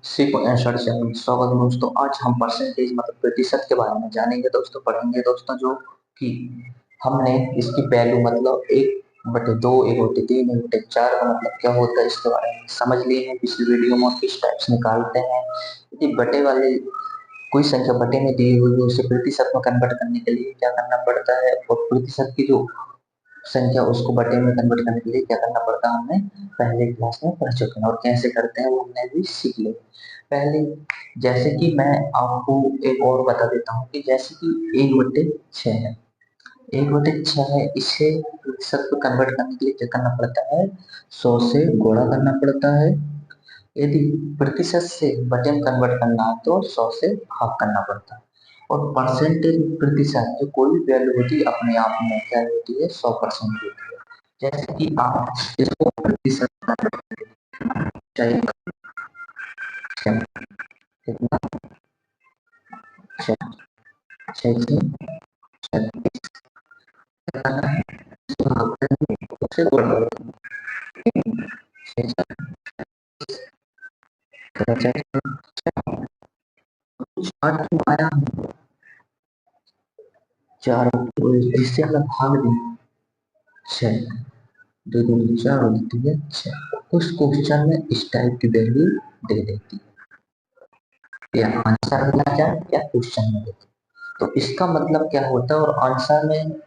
सीखो answer channel स्वागत है दोस्तों। आज हम परसेंटेज मतलब प्रतिशत के बारे में जानेंगे दोस्तों, पढ़ेंगे दोस्तों। जो कि हमने इसकी वैल्यू मतलब 1/2, 1/3, 1/4 का मतलब क्या होता है इसके बारे में समझ लिए हैं पिछली वीडियो में। किस टाइप से निकालते हैं यदि बटे वाले कोई संख्या बटे में दी हुई है उसे प्रतिशत में कन्वर्ट करने के लिए क्या करना पड़ता है, और प्रतिशत की जो संख्या उसको बटे में कन्वर्ट करने के लिए क्या करना पड़ता है हमने पहले क्लास में पढ़ चुके हैं, और कैसे करते हैं वो हमने भी सीख लिया। पहले जैसे कि मैं आपको एक और बता देता हूँ कि जैसे कि 1/6 है, 1/6 है, इसे प्रतिशत को कन्वर्ट करने के लिए क्या करना पड़ता है, 100 से गुणा करना पड़ता है। यदि प्रतिशत से बटे में कन्वर्ट करना है तो 100 से हाफ करना पड़ता है। और परसेंटेज प्रतिशत जो कोई भी वैल्यू होती है अपने आप में क्या होती है, 100% होती है। जैसे कि आप इसको प्रतिशत चाहिए कितना, 636 करना है, इसको हाफ करेंगे, उससे गुणा करेंगे, 8 आया 4, जिससे हम भाग दें 6, 2 2 4 होती है 6। उस क्वेश्चन में इस टाइप की वैल्यू दे देती है, या आंसर मिला जाए या क्वेश्चन में देती। तो इसका मतलब क्या होता है, और आंसर में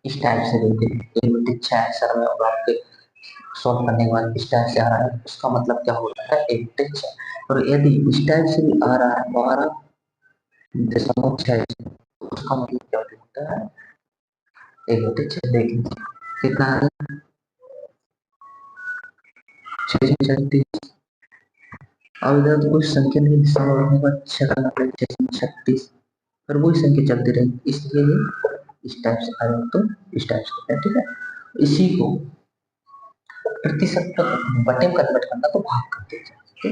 इस टाइप से देते हैं 1/6 आंसर में, और आपके सॉल्व करने के बाद इस टाइप से आ रहा है, उसका मतलब क्या होता है 1/6। और यदि इस टाइप से भी आ रहा है 12.6, उसका मतलब क्या होता है 1/6। देख लीजिए कितना है, 636। अब इधर कोई संख्या नहीं, सवाल होगा 636, पर वही संख्या चलती रहेगी, इसलिए ये इस टाइप से आएगा तो इस टाइप से होता है, ठीक है। इसी को प्रतिशत तक बटे में कन्वर्ट करना तो भाग कर दीजिए, ठीक है,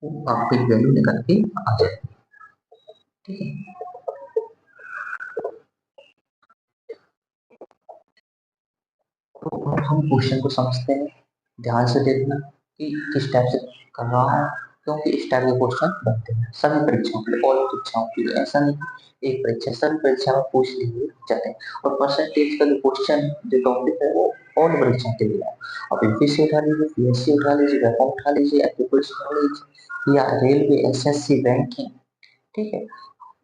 वो आपकी वैल्यू निकल के आ जाएगी, ठीक है। तो अब हम क्वेश्चन को समझते हैं, ध्यान से देखना कि किस टाइप से कर रहा है, क्योंकि इस टाइप के क्वेश्चन बनते हैं सभी परीक्षाओं के लिए, और परीक्षाओं के लिए, ऐसा नहीं कि एक परीक्षा, सभी परीक्षा में पूछ लिए जाते हैं। और परसेंटेज का जो क्वेश्चन जो टॉपिक है वो और परीक्षाओं के लिए है। अब यूपीएससी उठा लीजिए, पीएससी उठा लीजिए, वेपा उठा लीजिए, या पुलिस उठा लीजिए, या रेलवे, एसएससी, बैंकिंग, ठीक है,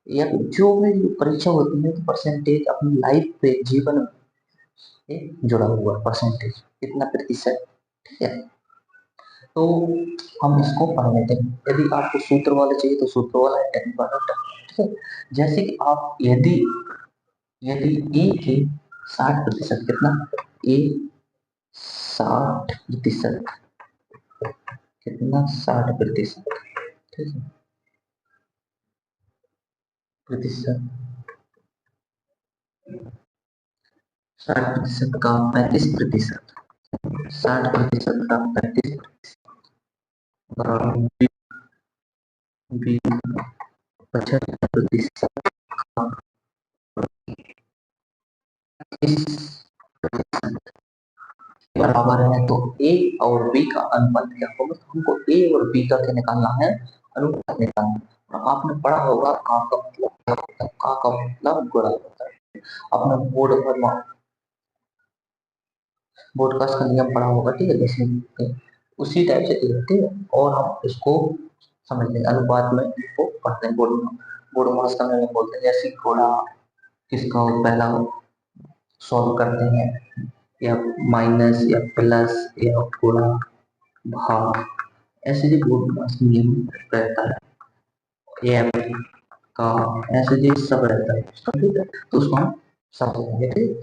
या जो भी परीक्षा होती है तो परसेंटेज अपनी लाइफ पे, जीवन से जुड़ा हुआ परसेंटेज कितना प्रतिशत, ठीक है। तो हम इसको पढ़ लेते हैं। यदि आपको सूत्र वाला चाहिए तो सूत्र वाला है, टेक्निक वाला ठीक है। जैसे कि आप यदि यदि ए के 60% कितना, ए 60% कितना, 60%, ठीक है, प्रतिशत, 60% का 35%, 60% का 35 बराबर 75% इस बराबर है, तो ए और बी का अनुपात क्या होगा, तो हमको ए और बी का क्या निकालना है, अनुपात निकालना है। और आपने पढ़ा होगा का मतलब क्या होता है, का मतलब गुणा होता है। आपने बोर्ड का नियम पढ़ा होगा, ठीक है, जैसे उसी टाइप से दिया, ठीक है। और हम इसको समझ लेंगे, अनुपात में इसको पढ़ते हैं, बोर्ड मास का नियम बोलते हैं। जैसे गुणा किसका पहला सॉल्व करते हैं, या माइनस या प्लस या गुणा भाग, ऐसे जो बोर्ड मास नियम रहता है, एम का, ऐसे जो सब रहता है, ठीक है, तो उसको हम समझेंगे, ठीक है।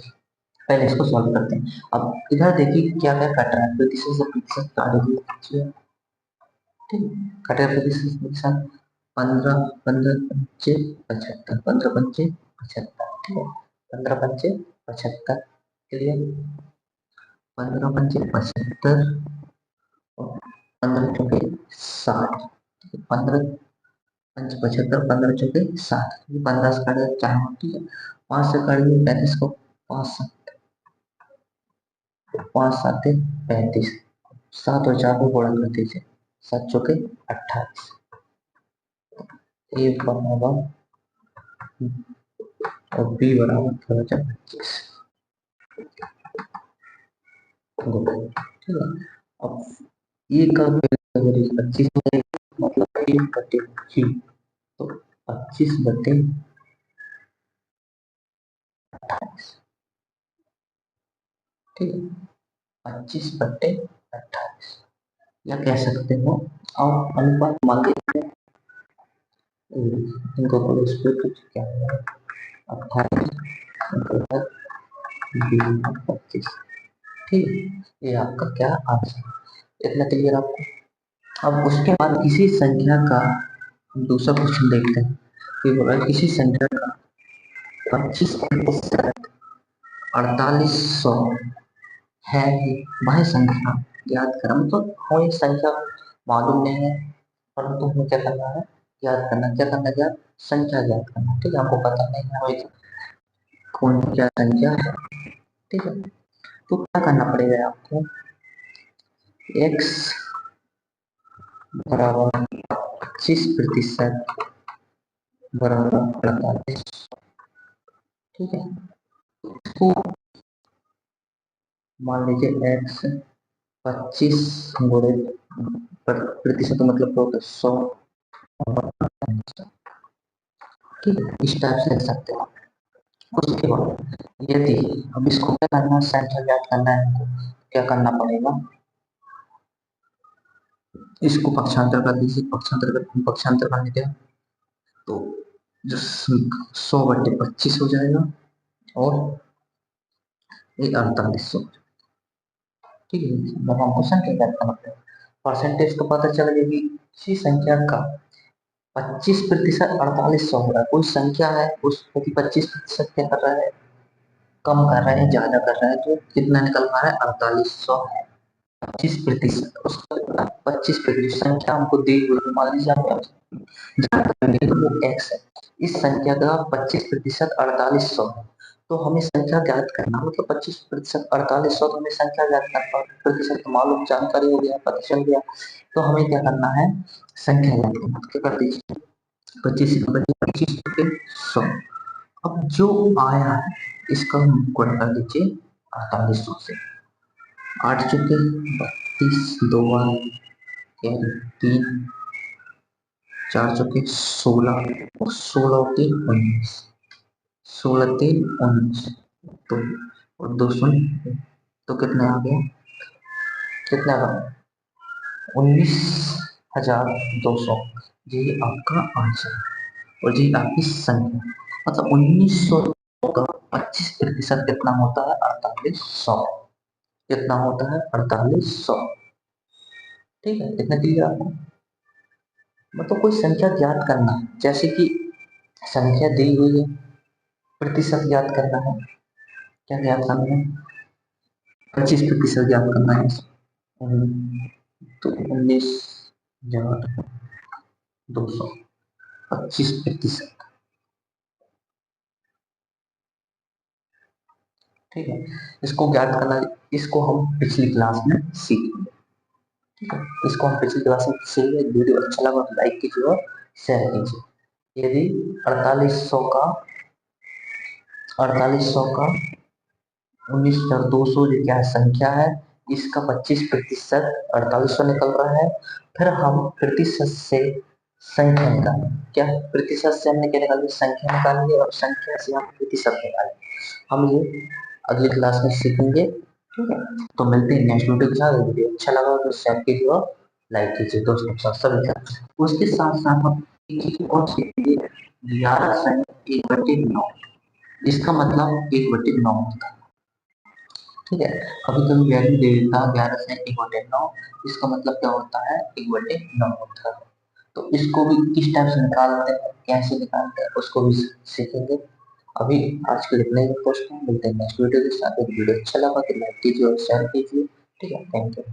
पहले इसको सॉल्व करते हैं। अब इधर देखिए क्या क्या कट रहा है, प्रतिशत से प्रतिशत काट दीजिए, ठीक है, कट रहा है प्रतिशत से प्रतिशत, 15 15 पंचे 75, 15 पंचे 75, ठीक है, 15 पंचे 75, क्लियर, 15 पंचे 75, और 15 चौके 60, 15 पंच 75, 15 चौके 60, 15 से काट 4, ठीक है, 5 से काट 35 को, 5 5 7 35, 7 और 4 को गुणा कर दीजिए, 7 चौके 28, ए बराबर और बी बराबर 25। ठीक है, अब ए का 25 मतलब 1/3, तो 25/28, ठीक है, 25/28 या कह सकते हो। और अनुपात मान लेते हैं, इनको करो इस पे कुछ क्या है, 28 25, ठीक है, ये आपका क्या आंसर। इतना क्लियर आपको। अब उसके बाद किसी संख्या का दूसरा क्वेश्चन देखते हैं कि बोला किसी संख्या का 25% 4800 है कि वह संख्या याद करें, मतलब हमें संख्या मालूम नहीं है, परंतु हमें क्या करना है, याद करना। क्या करना है, संख्या याद करना। ठीक है, हमको पता नहीं है हमें कौन सी क्या संख्या है। ठीक है, तो क्या करना पड़ेगा आपको, x बराबर 25% बराबर 48, ठीक है, इसको मान लीजिए x 25 गुणे प्रतिशत मतलब होगा 100, ठीक है, इस टाइप से लिख सकते हैं। उसके बाद यदि अब इसको क्या करना है, संख्या ज्ञात करना है हमको, क्या करना पड़ेगा, इसको पक्षांतर कर दीजिए, पक्षांतर करने के तो जो 100/25 हो जाएगा और ये 4800, ठीक है। जब हमको संख्या ज्ञात करना पड़ेगा, परसेंटेज तो पता चल गया कि किसी संख्या का 25% 4800 हो रहा है। कोई संख्या है उसको 25% क्या कर रहा है, कम कर रहे हैं, ज्यादा कर रहे हैं, तो कितना निकल पा रहा है, 4800 है। 25%, उसका 25% संख्या हमको दी हुई, मान लीजिए आप वो x है, इस संख्या का 25% 4800 है, तो हमें संख्या ज्ञात करना, मतलब 25% 4800, तो हमें संख्या ज्ञात करना, प्रतिशत मालूम जानकारी हो गया, पता चल गया, तो हमें क्या करना है, संख्या ज्ञात करना। क्या कर दीजिए, 25 अब जो आया है इसका हम गुणा कर दीजिए 4800 से, 8 चुके 32, 2 3, 4 चुके 16, 16 3 19, 16 3 19, तो और 2 शून्य, तो कितने आ गया, कितना आ गया, 19,200, ये आपका आंसर है। और ये आपकी संख्या, मतलब 1900 का 25% कितना होता है, 4800, कितना होता है, 4800, ठीक है, इतना क्लियर आपको। मतलब कोई संख्या ज्ञात करना है, जैसे कि संख्या दी हुई है, प्रतिशत ज्ञात करना है, क्या ज्ञात करना है, 25% ज्ञात करना है, तो 19,200, 25%, ठीक है, इसको ज्ञात करना, इसको हम पिछली क्लास में सीखेंगे। ठीक है, इसको हम पिछली क्लास में सीखेंगे। वीडियो अच्छा लगा तो लाइक कीजिए और शेयर कीजिए। यदि 4800 का 19,200 जो क्या संख्या है, इसका 25% 4800 निकल रहा है, फिर हम प्रतिशत से संख्या निकालेंगे। क्या प्रतिशत से हमने क्या निकाली, संख्या निकालेंगे, और संख्या से हम प्रतिशत निकालेंगे। हम ये अगली क्लास में सीखेंगे। ठीक है, तो मिलते हैं नेक्स्ट वीडियो के साथ। वीडियो अच्छा लगा तो शेयर कीजिए और लाइक कीजिए दोस्तों के साथ सभी का। उसके साथ साथ हम एक चीज और सीखेंगे, 11/9, इसका मतलब 1/9 होता है। ठीक है, कभी कभी वैल्यू दे देता है 11/1/9, इसका मतलब क्या होता है, 1/9 होता है। तो इसको भी किस टाइप से निकालते हैं, कैसे निकालते हैं, उसको भी सीखेंगे। अभी आज के लिए इतना ही दोस्तों, मिलते हैं नेक्स्ट वीडियो के साथ। वीडियो अच्छा लगा तो लाइक कीजिए और शेयर कीजिए। ठीक है, थैंक यू।